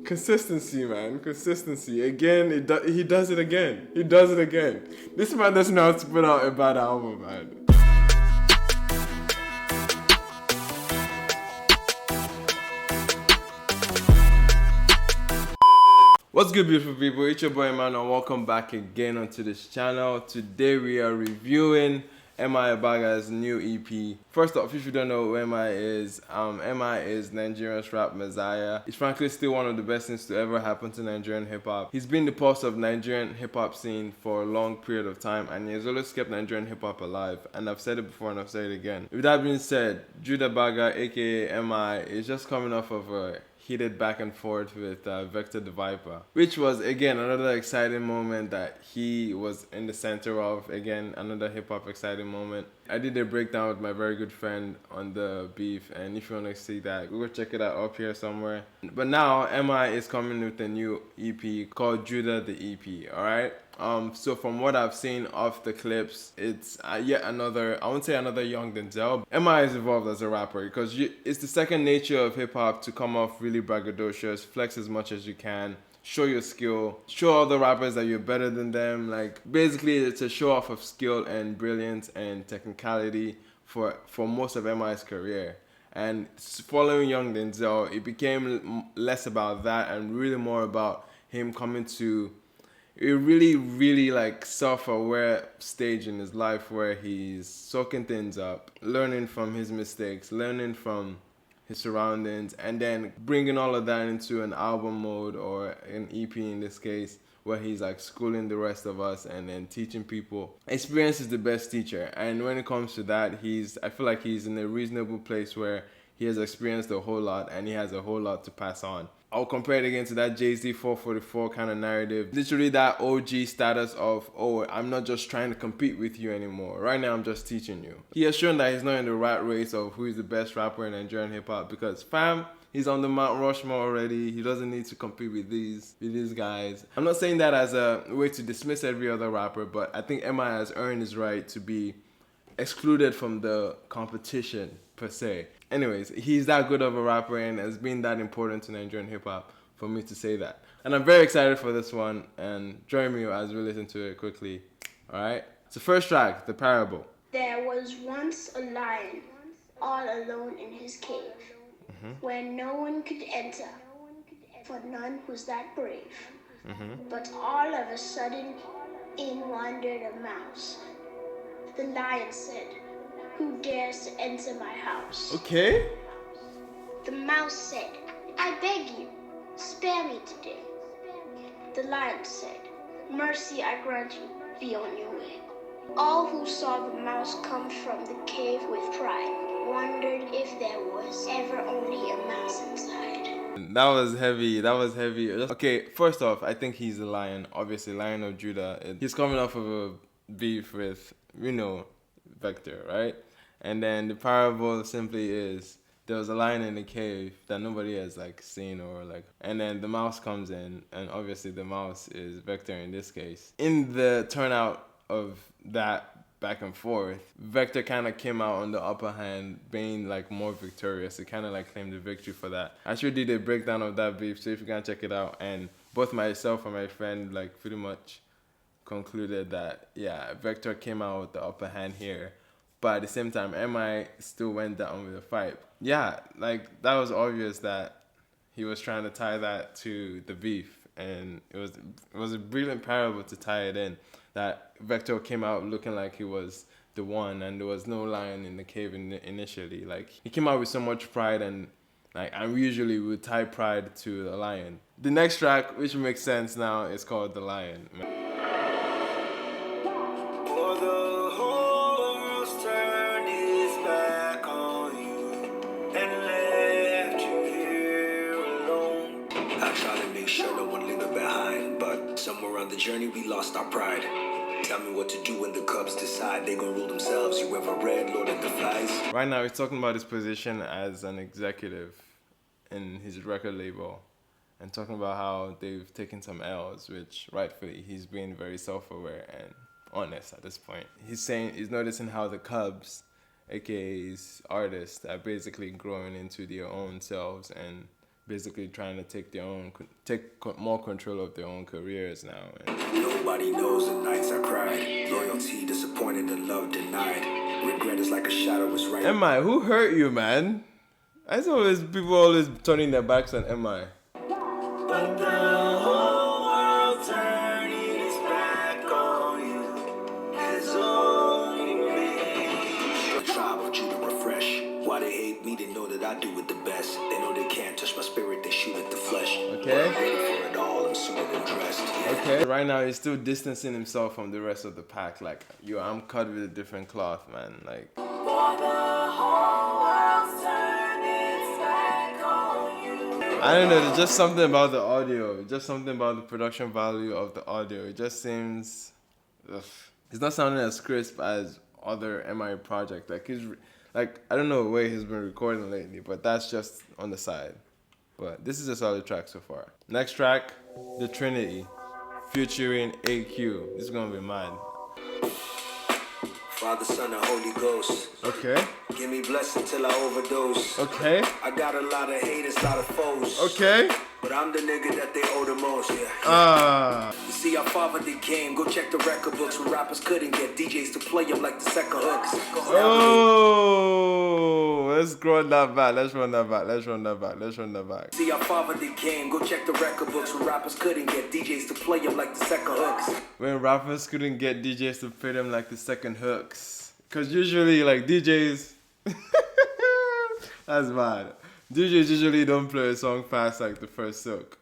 Consistency, man. Consistency. Again, he does it again. He does it again. This man doesn't know how to put out a bad album, man. What's good, beautiful people? It's your boy Man, and welcome back again onto this channel. Today we are reviewing M.I Abaga's new EP. First off, if you don't know who M.I is, M.I is Nigerian's rap messiah. He's frankly still one of the best things to ever happen to Nigerian hip-hop. He's been the pulse of Nigerian hip-hop scene for a long period of time, and he has always kept Nigerian hip-hop alive. And I've said it before and I've said it again. With that being said, Jude Abaga, aka M.I, is just coming off of a heated back and forth with Vector the Viper, which was again another exciting moment that he was in the center of. Again, another hip-hop exciting moment. I did a breakdown with my very good friend on the beef, and if you want to see that, go check it out up here somewhere. But now M.I is coming with a new EP called Judah the EP. Alright, so from what I've seen of the clips, it's yet another, I won't say another young Denzel. M.I has evolved as a rapper because it's the second nature of hip-hop to come off really braggadocious, flex as much as you can, show your skill, show other rappers that you're better than them. Like, basically it's a show off of skill and brilliance and technicality for most of M.I.'s career. And following young Denzel, it became less about that and really more about him coming to a really like self-aware stage in his life where he's soaking things up, learning from his mistakes, learning from his surroundings, and then bringing all of that into an album mode or an EP in this case, where he's like schooling the rest of us and then teaching people. Experience is the best teacher, and when it comes to that, I feel like he's in a reasonable place where he has experienced a whole lot and he has a whole lot to pass on. I'll compare it again to that Jay-Z 444 kind of narrative. Literally that OG status of, oh, I'm not just trying to compete with you anymore. Right now, I'm just teaching you. He has shown that he's not in the rat race of who is the best rapper in Nigerian hip-hop because, fam, he's on the Mount Rushmore already. He doesn't need to compete with these guys. I'm not saying that as a way to dismiss every other rapper, but I think M.I has earned his right to be excluded from the competition per se. Anyways, he's that good of a rapper and has been that important to Nigerian hip-hop for me to say that. And I'm very excited for this one, and join me as we listen to it quickly. Alright? So first track, The Parable. There was once a lion, all alone in his cave, where no one could enter, for none was that brave. But all of a sudden, in wandered a mouse. The lion said, "Who dares to enter my house?" Okay. The mouse said, "I beg you, spare me today." The lion said, "Mercy I grant you, be on your way." All who saw the mouse come from the cave with pride wondered if there was ever only a mouse inside. That was heavy. Okay, first off, I think he's a lion. Obviously, Lion of Judah. He's coming off of a beef with, Vector, right? And then the parable simply is there was a lion in the cave that nobody has seen and then the mouse comes in, and obviously the mouse is Vector in this case. In the turnout of that back and forth, Vector kind of came out on the upper hand, being more victorious. It kind of claimed the victory for that. I actually did a breakdown of that beef, so if you can check it out, and both myself and my friend pretty much concluded that Vector came out with the upper hand here. But at the same time, M.I still went down with the fight. Yeah, that was obvious that he was trying to tie that to the beef. And it was a brilliant parable to tie it in. That Vector came out looking like he was the one, and there was no lion in the cave initially. He came out with so much pride, and usually we would tie pride to the lion. The next track, which makes sense now, is called The Lion. Somewhere on the journey we lost our pride. Tell me what to do when the Cubs decide they gon' rule themselves. You ever read Lord of the Flies? Right now he's talking about his position as an executive in his record label and talking about how they've taken some L's, which rightfully he's being very self-aware and honest at this point. He's noticing how the Cubs, aka his artists, are basically growing into their own selves and basically trying to take more control of their own careers now. And Nobody knows the nights I cried. Loyalty disappointed and love denied. Regret is like a shadow is right. M.I, who hurt you, man? I saw people always turning their backs on M.I. But the whole world turning its back on you has only made the tribe of Judah refresh. Why they hate me, they know that I do it the best. They know they can't touch my spirit, they shoot at the flesh. Okay. I'm ready for it all, I'm suited and dressed. Okay. Right now, he's still distancing himself from the rest of the pack. Like, yo, I'm cut with a different cloth, man. Like. For the whole world's turning its back on you. I don't know, there's just something about the audio, just something about the production value of the audio. It just seems, it's not sounding as crisp as other M.I projects. Like I don't know where he's been recording lately, but that's just on the side. But this is a solid track so far. Next track, The Trinity, featuring AQ. This is gonna be mad. Father, Son, and Holy Ghost. Okay. Give me blessing till I overdose. Okay. I got a lot of haters, a lot of foes. Okay. But I'm the nigga that they owe the most, yeah. You see, I fathered the game. Go check the record books when rappers couldn't get DJs to play them like the second hooks. Oh, let's run that back. Let's run that back. See, I fathered the game. Go check the record books when rappers couldn't get DJs to play them like the second hooks. When rappers couldn't get DJs to play them like the second hooks. Because usually, like, DJs... That's bad. DJs usually don't play a song fast like the first hook.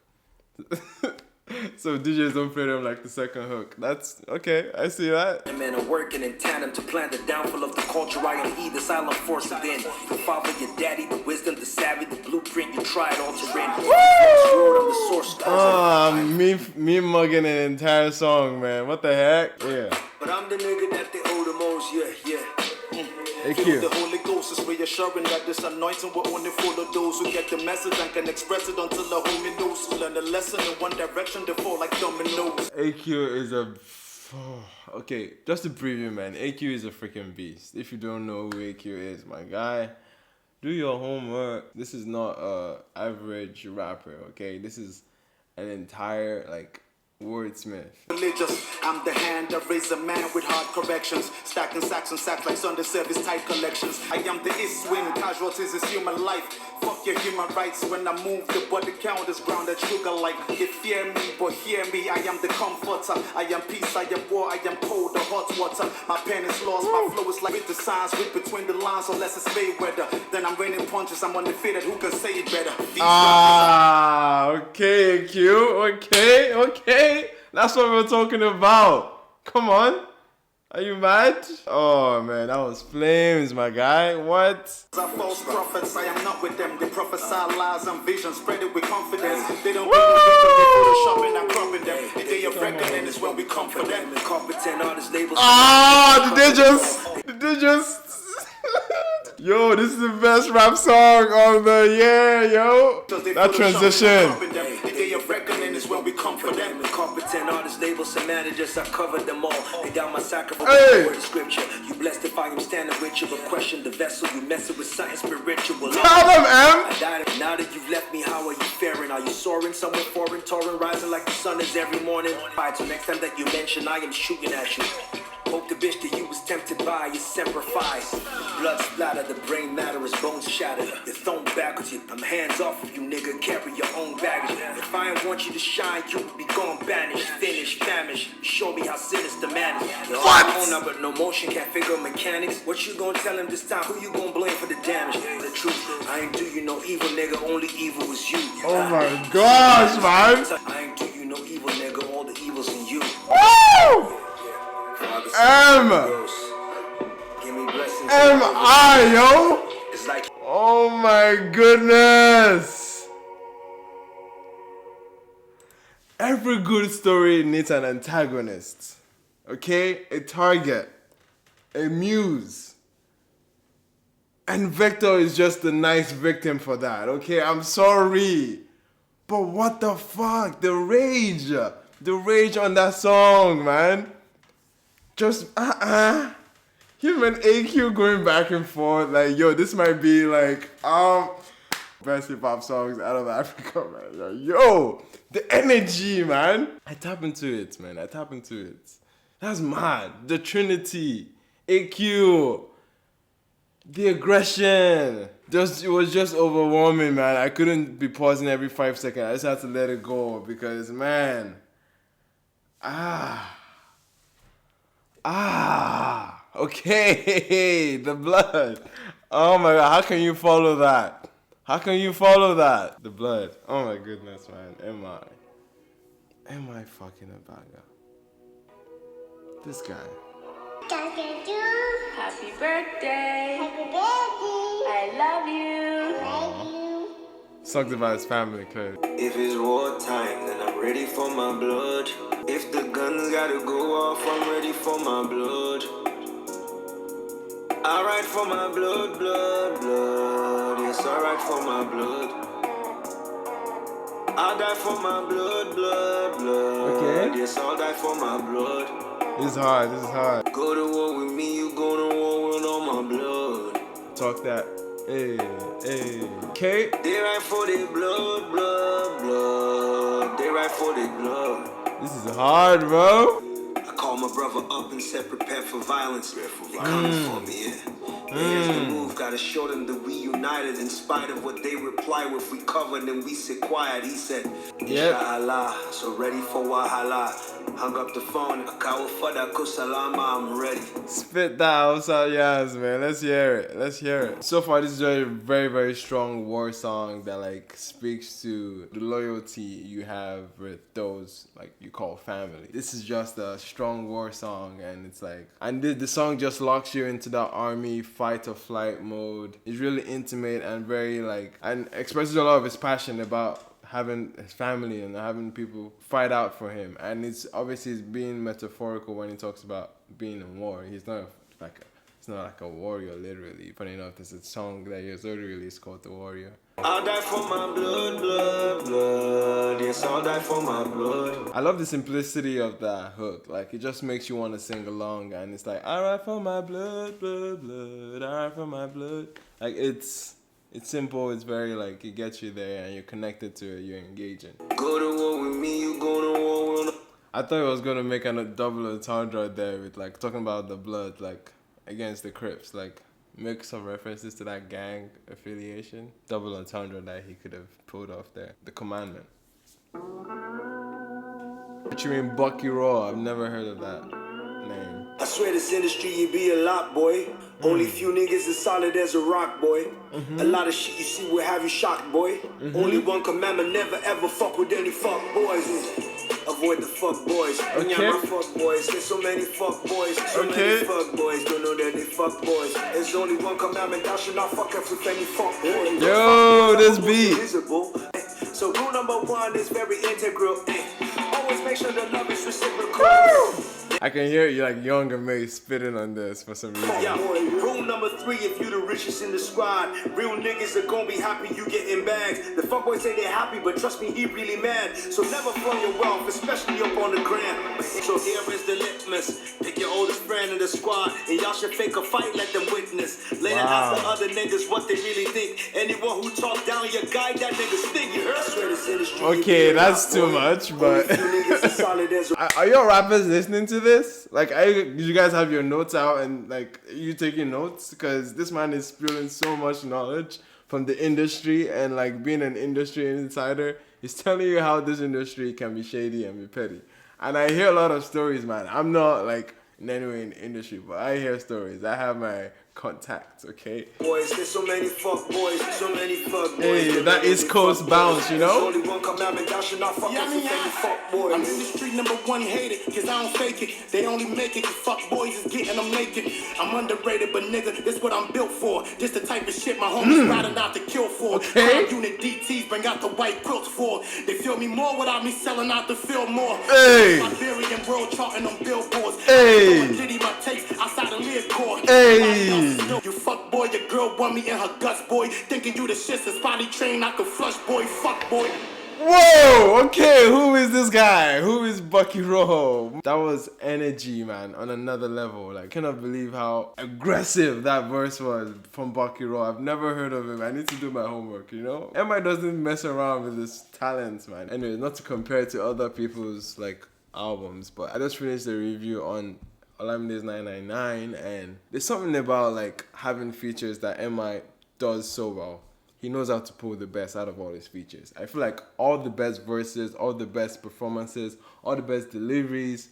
So DJs don't play them like the second hook. That's okay, I see that. Men are working in tandem to plan the downfall of the culture. I am he, the silent force within. The father, your daddy, the wisdom, the savvy, the blueprint you tried altering. Me mugging an entire song, man. What the heck? Yeah. But I'm the nigga that they owe the most, yeah. AQ. The Holy Ghost is reassuring that this anointing will only follow those who get the message and can express it until the homie knows. Who learn the lesson in one direction, they fall like dominoes. AQ is a... Okay, just to preview, man. AQ is a freaking beast. If you don't know who AQ is, my guy, do your homework. This is not a average rapper, okay? This is an entire, like... wordsmith. Religious, I'm the hand that raised a man with hard corrections. Stacking sacks and sacks like Sunday service type collections. I am the east wind, casualties is human life. Fuck your human rights when I move, the body count is grounded sugar like. You fear me, but hear me, I am the comforter. I am peace, I am war, I am cold, the hot water. My pen is lost, my flow is like with the signs, read between the lines, unless it's fade weather. Then I'm raining punches, I'm undefeated, who can say it better? Okay, Q, okay. That's what we're talking about. Come on. Are you mad? Oh, man, that was flames, my guy. What? False prophets, I am not with them. They prophesy lies and visions, spread it with confidence. They don't photoshopping and cropping them. The day of reckoning is when we come for them. The competent artists labels. Did they just... Yo, this is the best rap song of the year, yo. That transition. The day of reckoning is when we come for them. The competent artists, labels, and managers, I covered them all. They down my sacrifice for the scripture. You blessed if I am standing with you, but question the vessel. You messing with something spiritual. Tell them, M. I died. Now that you've left me, how are you faring? Are you soaring somewhere foreign, touring, rising like the sun is every morning? Alright, so next time that you mention, I am shooting at you. Hope the bitch that you was tempted by is sacrificed. Blood splatter, the brain matter is bones shattered. You're thrown backwards, I'm hands off of you, nigga. Carry your own baggage. If I ain't want you to shine, you would be gone banished, finished, famished. Show me how sinister man is. What? But no motion, can't figure mechanics. What you gonna tell him this time? Who you gonna blame for the damage? The truth, I ain't do you no evil, nigga. Only evil was you. Oh my gosh, man. I ain't do you no evil, nigga. All the evil's in you. Woo! M.I, yo! Oh my goodness! Every good story needs an antagonist. Okay? A target. A muse. And Vector is just a nice victim for that. Okay? I'm sorry. But what the fuck? The rage. The rage on that song, man. Just, him and AQ going back and forth, like, yo, this might be like, Best hip hop songs out of Africa, man. Yo, the energy, man. I tap into it, man. I tap into it. That's mad. The Trinity, AQ, the aggression. It was just overwhelming, man. I couldn't be pausing every 5 seconds. I just had to let it go because, man. Okay, the blood. Oh my God, how can you follow that? How can you follow that? The blood. Oh my goodness, man. M.I fucking Abaga. This guy. Happy birthday. Happy birthday. I love you. Love you. Sucked about his family, clearly. If it's wartime, then I'm ready for my blood. If the guns gotta go off, I'm ready for my blood. I ride for my blood, blood, blood. Yes, I ride for my blood. I die for my blood, blood, blood. Okay. Yes, I'll die for my blood. This is hard. Go to war with me, you go to war with all my blood. Talk that. Hey. Okay. They ride for their blood, blood, blood. They ride for their blood. This is hard, bro. I call my brother up and said prepare for violence. He coming for me, yeah. Here's the move, gotta show them that we united. In spite of what they reply with, we covered and we sit quiet. He said, Inshallah, so ready for Wahala. Hung up the phone, Akawa Fada Kusalama, I'm ready. Spit that outside, yes, man. Let's hear it. So far, this is a very, very strong war song that like speaks to the loyalty you have with those like you call family. This is just a strong war song, and it's like, and the song just locks you into that army fight or flight mode. It's really intimate and very like, and expresses a lot of his passion about having his family and having people fight out for him. And it's obviously being metaphorical when he talks about being in war. He's not like a warrior literally. Funny enough, there's a song that he has already released called The Warrior. I'll die for my blood, blood, blood. Yes, I'll die for my blood. I love the simplicity of that hook. Like, it just makes you want to sing along, and it's like, I ride for my blood, blood, blood. I ride for my blood. Like, it's simple, it's very like, it gets you there and you're connected to it, you're engaging. Go to war with me, you go to war with... I thought it was going to make a double entendre there with like talking about the blood, like against the Crips, like make some references to that gang affiliation. Double entendre that he could have pulled off there. The Commandment. Featuring Buckyraw, I've never heard of that name. I swear this industry, you be a lot, boy. Only few niggas as solid as a rock, boy. A lot of shit you see will have you shocked, boy. Only one commandment, never ever fuck with any fuck boys. Avoid the fuck boys. Okay. Yeah, my fuck boys. There's so many fuck boys. So many fuck boys. Don't know that they fuck boys. There's only one commandment. Thou should not fuck up with any fuck boys. Yo, this beat. So rule number one is very integral. Always make sure the love is reciprocal. I can hear you like younger May spitting on this for some reason. Yeah, rule number 3, if you the richest in the squad, real niggas are gonna be happy you getting bags. The fuckboys say they're happy, but trust me, he really mad. So never flaunt your wealth, especially up on the gram. So here is the litmus. Pick your oldest friend in the squad, and y'all should fake a fight, let them witness. Later ask the other niggas what they really think. Anyone who talk down your guy, that nigga stink, you heard? I swear this industry. Okay, that's too much, but are your rappers listening to this? Like, you guys have your notes out and like, you taking notes? Because this man is spilling so much knowledge from the industry, and like being an industry insider, he's telling you how this industry can be shady and be petty. And I hear a lot of stories, man. I'm not like in any way in the industry, but I hear stories. I have my contacts, okay? Boys, there's so many fuck boys, so many fuck boys. Hey, that East Coast bounce, you know? Only one commandment, thou should not fuck with any fuck boys. I'm industry number one hated, cause I don't fake it. They only make it cause fuck boys is getting them naked. I'm underrated, but nigga, this what I'm built for. This the type of shit my homies riding out to kill for. Okay. Unit DTs bring out the white quilts for. They feel me more without me selling out the field more. Hey. Iberian world charting on billboards. Hey. Diddy my tapes outside the lid core. Hey. You fuck boy, your girl want me in her guts, boy. Thinking you the shit since body train, I could flush, boy. Fuck boy. Whoa, okay, who is this guy? Who is Buckyraw? That was energy, man, on another level. Like, cannot believe how aggressive that verse was from Buckyraw. I've never heard of him. I need to do my homework, you know? M.I doesn't mess around with his talents, man. Anyway, not to compare to other people's, like, albums, but I just finished the review on Olamide's 999, and there's something about, like, having features that M.I does so well. He knows how to pull the best out of all his features. I feel like all the best verses, all the best performances, all the best deliveries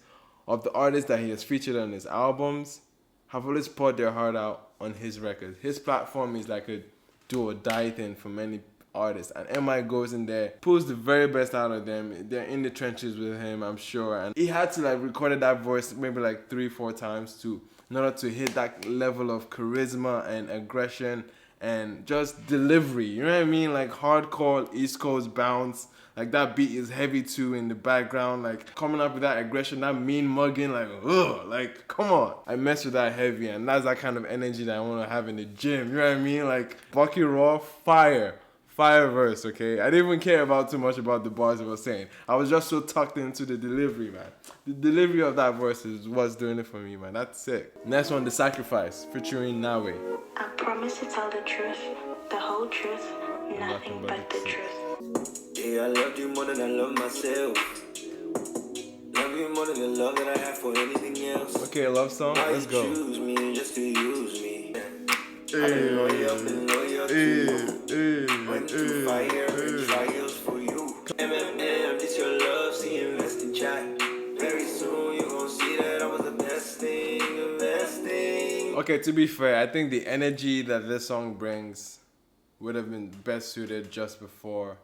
of the artists that he has featured on his albums have always poured their heart out on his records. His platform is like a do or die thing for many artists. And M.I goes in there, pulls the very best out of them. They're in the trenches with him, I'm sure. And he had to like record that voice maybe like 3-4 times to in order to hit that level of charisma and aggression and just delivery, you know what I mean? Like hardcore East Coast bounce. Like that beat is heavy too in the background. Like coming up with that aggression, that mean mugging, like, ugh, like, come on. I mess with that heavy, and that's that kind of energy that I want to have in the gym, you know what I mean? Like Buckyraw, fire verse, okay? I didn't even care about too much about the bars I was saying. I was just so tucked into the delivery, man. The delivery of that verse is what's doing it for me, man. That's sick. Next one, The Sacrifice, featuring Nawe. I promise to tell the truth, the whole truth, nothing but the truth. Yeah, I loved you more than I love myself. Love you more than the love that I have for anything else. Okay, love song, let's go. Choose me just to use me. I'm loyal and loyal to you. Went through fire and trials for you. MMM, this your love, see invest in chat. Very soon you gon' see that I was the best thing, the best thing. Okay, to be fair, I think the energy that this song brings would have been best suited just before.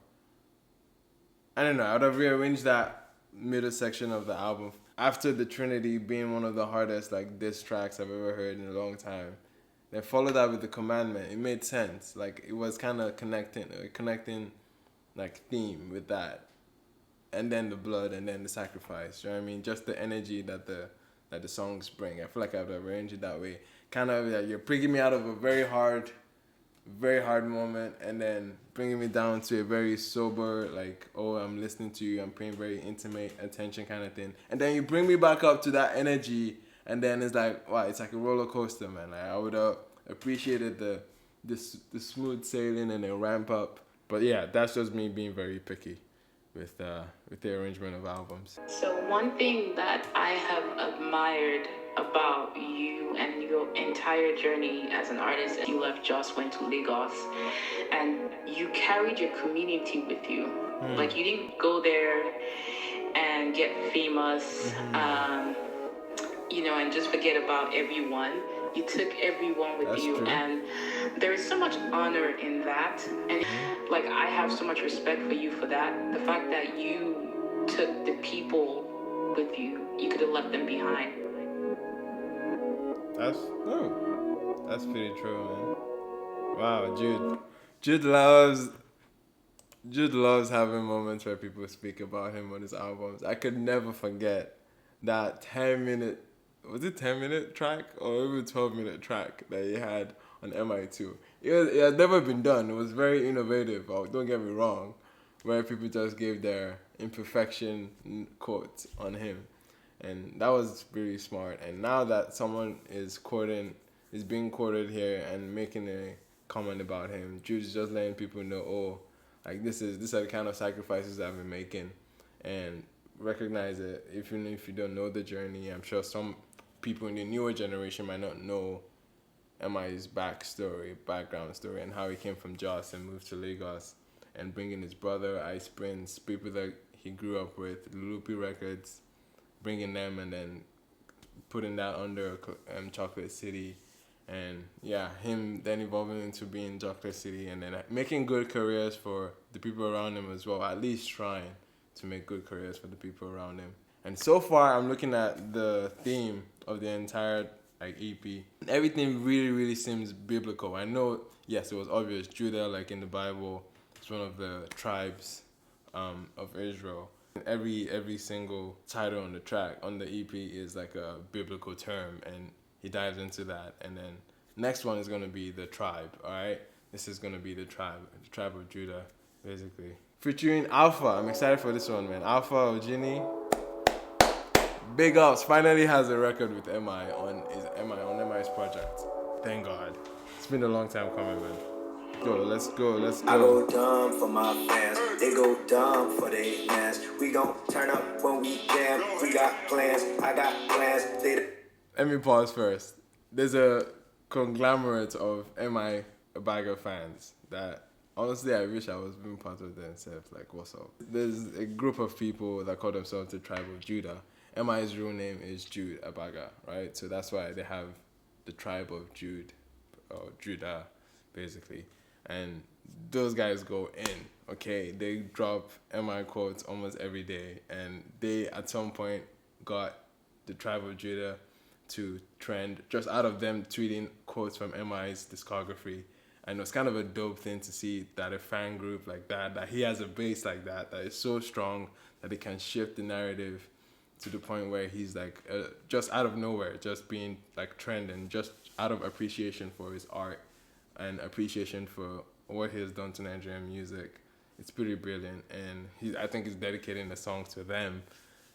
I don't know, I would have rearranged that middle section of the album after the Trinity being one of the hardest like diss tracks I've ever heard in a long time. Then follow that with the Commandment. It made sense. Like it was kind of connecting like theme with that, and then the blood, and then the sacrifice. You know what I mean? Just the energy that the songs bring. I feel like I've arranged it that way. Kind of like you're bringing me out of a very hard moment, and then bringing me down to a very sober, like, oh, I'm listening to you, I'm paying very intimate attention kind of thing. And then you bring me back up to that energy, and then it's like, wow, it's like a roller coaster, man. Like, I would have appreciated the smooth sailing and a ramp up. But yeah, that's just me being very picky with the arrangement of albums. So one thing that I have admired about you and your entire journey as an artist, you left Jos, went to Lagos, and you carried your community with you. Like you didn't go there and get famous, you know, and just forget about everyone. You took everyone with That's you, true. and there is so much honor in that. And like I have so much respect for you for that. The fact that you took the people with you, you could have left them behind. That's pretty true, man. Wow, Jude loves having moments where people speak about him on his albums. I could never forget that 10-minute, was it 10-minute track or even 12-minute track that he had on MI2. It had never been done. It was very innovative. Don't get me wrong, where people just gave their imperfection quotes on him. And that was really smart. And now that someone is being quoted here and making a comment about him, Jude's just letting people know, oh, like these are the kind of sacrifices I've been making, and recognize it. Even if you don't know the journey, I'm sure some people in the newer generation might not know M.I's background story, and how he came from Jos and moved to Lagos, and bringing his brother, Ice Prince, people that he grew up with, Loopy Records, bringing them and then putting that under Chocolate City, and yeah, him then evolving into being Chocolate City, and then making good careers for the people around him as well, at least trying to make good careers for the people around him. And so far, I'm looking at the theme of the entire like EP. Everything really, really seems biblical. I know, yes, it was obvious. Judah, like in the Bible, is one of the tribes of Israel. Every single title on the track, on the EP, is like a biblical term, and he dives into that. And then next one is going to be the tribe, all right? This is going to be the tribe of Judah, basically. featuring Alpha. I'm excited for this one, man. Alpha, Ojini. Big ups. Finally has a record with M.I on M.I.'s project. Thank God. It's been a long time coming, man. Let's go. I go dumb for my fans, they go dumb for their mans. We gon' turn up when we jam. We got plans, I got plans. Let me pause first. There's a conglomerate of M.I Abaga fans that honestly I wish I was being part of themselves. Like, what's up? There's a group of people that call themselves the Tribe of Judah. M.I.'s real name is Jude Abaga, right? So that's why they have the Tribe of Jude, or Judah, basically. And those guys go in, okay? They drop M.I quotes almost every day. And they, at some point, got the Tribe of Judah to trend just out of them tweeting quotes from M.I.'s discography. And it was kind of a dope thing to see that a fan group like that he has a base like that is so strong that it can shift the narrative to the point where he's like, just out of nowhere, just being like trending, just out of appreciation for his art and appreciation for what he has done to Nigerian music. It's pretty brilliant. And I think he's dedicating the song to them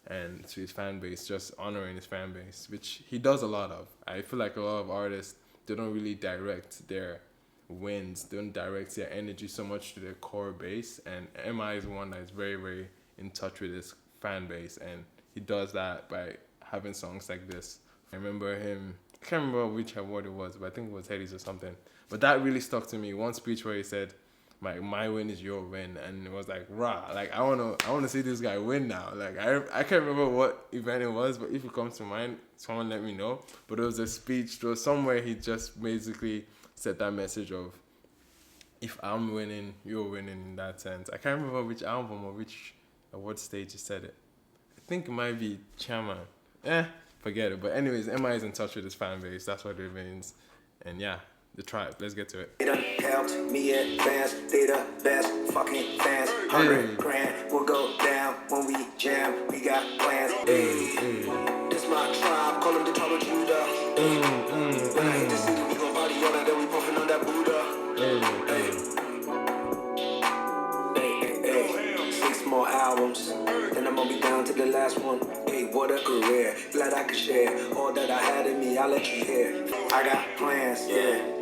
and to his fan base, just honoring his fan base, which he does a lot of. I feel like a lot of artists, they don't really direct their wins, don't direct their energy so much to their core base. And M.I is one that is very, very in touch with his fan base. And he does that by having songs like this. I remember him, I can't remember which award it was, but I think it was Headies or something. But that really stuck to me. One speech where he said, my win is your win, and it was like, rah, like I wanna see this guy win now. Like I can't remember what event it was, but if it comes to mind, someone let me know. But it was a speech, it was somewhere he just basically said that message of, if I'm winning, you're winning, in that sense. I can't remember which album or which award stage he said it. I think it might be Chairman. Forget it. But anyways, M.I is in touch with his fan base. That's what it means. And yeah, the Tribe. Let's get to it. They done helped me advance. They the best fucking fans. 100 grand will go down when we jam. We got plans. This my tribe. Call them the Tribe of Judah. When I hit the city, we gon' party all night. Then we puffin' on that Buddha. 6 more albums. Then I'm gonna be down to the last one. Hey, what a career. Glad I could share all that I had in me. I'll let you hear. I got plans. Yeah.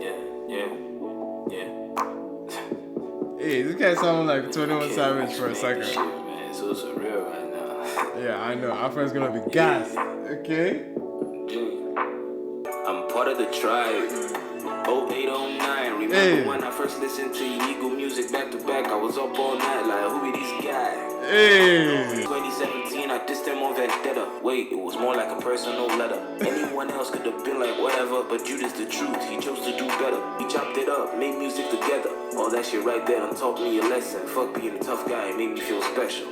Hey, this guy sounds like 21 Savage for a second. Shit, man, it's so surreal right now. Yeah, I know. Alpha's gonna be gassed. Okay? Dude, I'm part of the Tribe. 0809. Remember when I first listened to illegal music back to back? I was up all night like, who be these guys? 2017, I dissed him on Vendetta. Wait, it was more like a personal letter. Anyone else could have been like whatever, but Judas the truth, he chose to do better. We chopped it up, made music together. All that shit right there done taught me a lesson. Fuck being a tough guy, it made me feel special.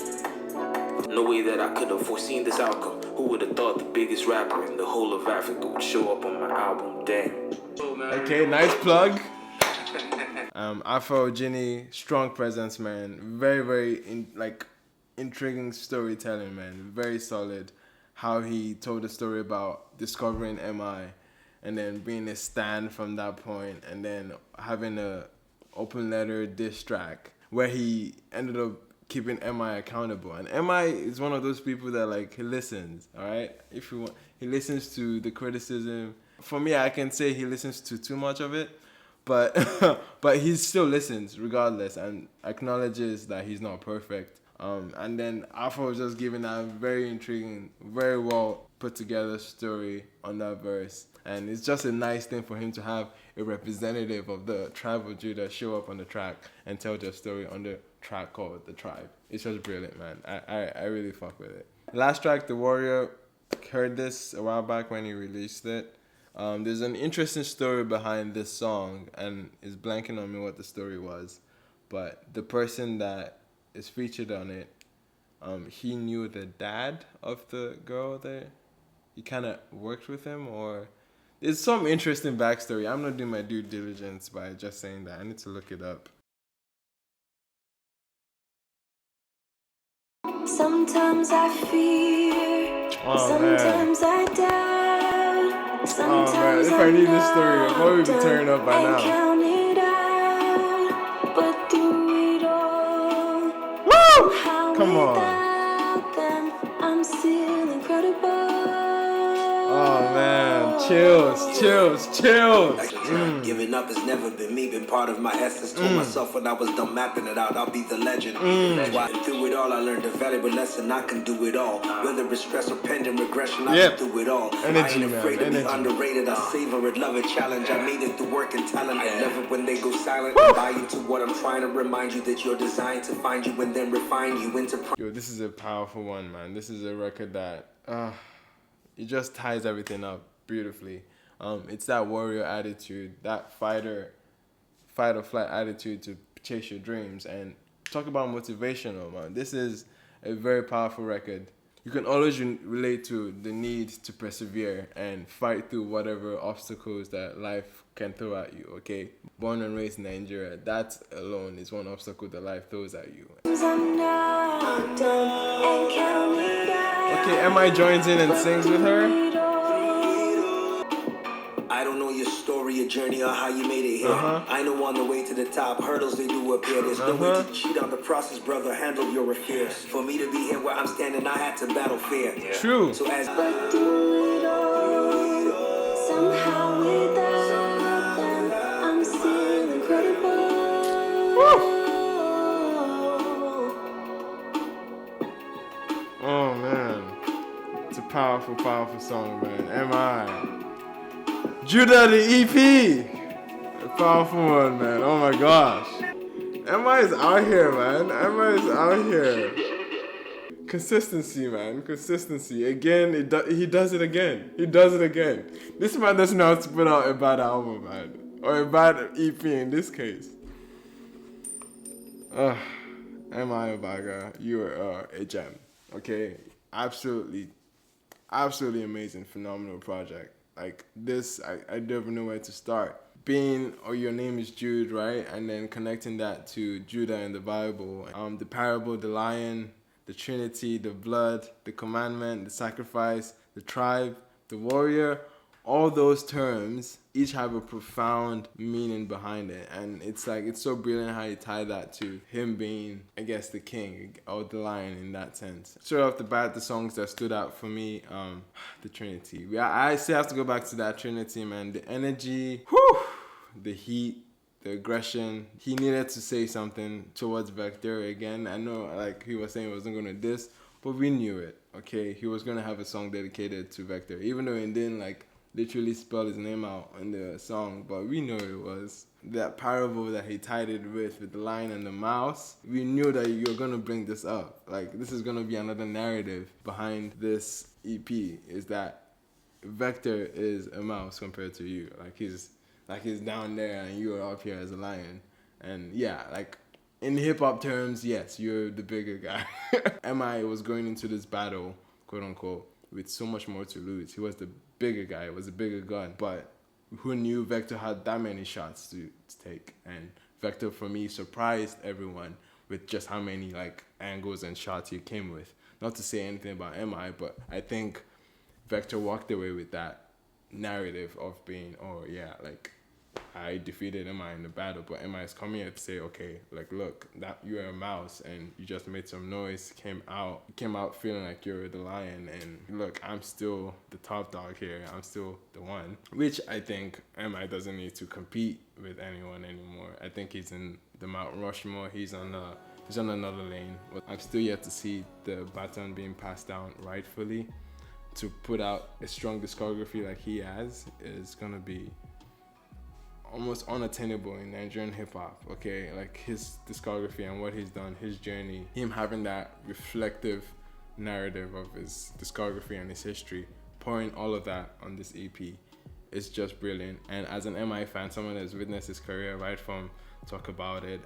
No way that I could have foreseen this outcome. Who would have thought the biggest rapper in the whole of Africa would show up on my album? Damn. Okay, nice plug. Alpha Ojini, strong presence, man. Very, very intriguing storytelling, man. Very solid. How he told the story about discovering M.I and then being a stand from that point, and then having a open letter diss track where he ended up keeping M.I accountable. And M.I is one of those people that like, he listens, all right? If you want, he listens to the criticism. For me, I can say he listens to too much of it, but but he still listens regardless and acknowledges that he's not perfect. And then Alpha was just giving that very intriguing, very well put together story on that verse. And it's just a nice thing for him to have a representative of the Tribe of Judah show up on the track and tell their story on the track called The Tribe. It's just brilliant, man. I really fuck with it. Last track, The Warrior, heard this a while back when he released it. There's an interesting story behind this song, and it's blanking on me what the story was. But the person that is featured on it, he knew the dad of the girl that he kind of worked with him, or there's some interesting backstory. I'm not doing my due diligence by just saying that. I need to look it up. Sometimes I fear, sometimes I doubt, sometimes if I knew this story, I'd probably be turning up by now. Count it out, but through it all, Chills. Giving up has never been me, been part of my essence. Told myself when I was done mapping it out, I'll be the legend. That's why through it all, I learned a valuable lesson. I can do it all. Whether it's stress or pending regression, I can do it all. Energy, I ain't afraid to be energy. underrated. I savor it, love it, challenge. I made it through work and talent. I love it when they go silent. I buy into what I'm trying to remind you that you're designed to find you and then refine you into. Yo, this is a powerful one, man. This is a record that it just ties everything up beautifully. It's that warrior attitude, that fight or flight attitude to chase your dreams. And talk about motivational, man. This is a very powerful record. You can always relate to the need to persevere and fight through whatever obstacles that life can throw at you, okay? Born and raised in Nigeria, that alone is one obstacle that life throws at you. Okay, M.I joins in and sings with her. I don't know your story, your journey, or how you made it here. I know on the way to the top, hurdles they do appear. There's no way to cheat on the process, brother. Handle your affairs. For me to be here where I'm standing, I had to battle fear. True. So as Somehow without them, I'm still incredible. Oh man, it's a powerful song, man. M.I. Judah the EP, a powerful one, man. Oh my gosh, M.I is out here, man. M.I is out here. Consistency, man. Consistency. Again, he does it again. This man doesn't know how to put out a bad album, man, or a bad EP in this case. M.I Abaga, you are a gem. Okay, absolutely amazing, phenomenal project. Like this, I don't even know where to start. Being, or your name is Jude, right? And then connecting that to Judah in the Bible, the parable, the lion, the Trinity, the blood, the commandment, the sacrifice, the tribe, the warrior. All those terms each have a profound meaning behind it, and it's so brilliant how you tie that to him being, I guess, the king or the lion in that sense. Straight off the bat, the songs that stood out for me, the Trinity. I still have to go back to that Trinity, man. The energy, the heat, the aggression. He needed to say something towards Vector again. I know, like he was saying, he wasn't gonna diss, but we knew it. Okay, he was gonna have a song dedicated to Vector, even though it didn't literally spell his name out in the song, but we knew it was. That parable that he tied it with the lion and the mouse, we knew that you're gonna bring this up. Like, this is gonna be another narrative behind this EP, is that Vector is a mouse compared to you. He's down there and you are up here as a lion. And yeah, in hip-hop terms, yes, you're the bigger guy. M.I was going into this battle, quote unquote, with so much more to lose. He was the bigger guy, it was a bigger gun, but who knew Vector had that many shots to take? And Vector, for me, surprised everyone with just how many angles and shots he came with. Not to say anything about M.I, but I think Vector walked away with that narrative of being, I defeated M.I in the battle, but M.I is coming here to say, okay, look, that you're a mouse and you just made some noise, came out feeling like you're the lion, and look, I'm still the top dog here, I'm still the one. Which I think M.I doesn't need to compete with anyone anymore. I think he's in the Mount Rushmore, he's on another lane. I'm still yet to see the baton being passed down rightfully. To put out a strong discography like he has is gonna be almost unattainable in Nigerian hip-hop, okay? His discography and what he's done, his journey, him having that reflective narrative of his discography and his history, pouring all of that on this EP is just brilliant. And as an M.I fan, someone that's witnessed his career right from Talk About It,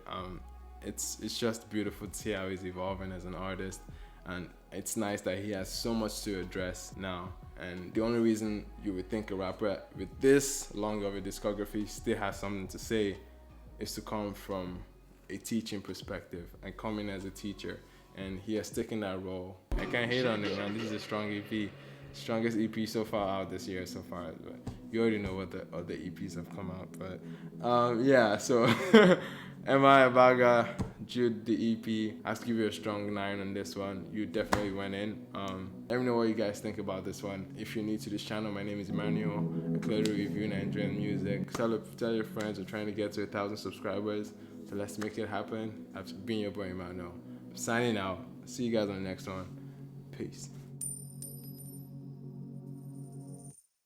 it's just beautiful to see how he's evolving as an artist. And it's nice that he has so much to address now. And the only reason you would think a rapper with this long of a discography still has something to say is to come from a teaching perspective and come in as a teacher. And he has taken that role. I can't hate on it, man. This is a strong EP. Strongest EP so far out this year so far. But you already know what the other EPs have come out. But so M.I Abaga, Jude the EP. I have to give you a strong 9 on this one. You definitely went in. Let me know what you guys think about this one. If you're new to this channel, my name is Emmanuel. I clearly review and enjoy music. Tell your friends. We're trying to get to 1,000 subscribers. So let's make it happen. I've been your boy Emmanuel. I'm signing out. See you guys on the next one. Peace.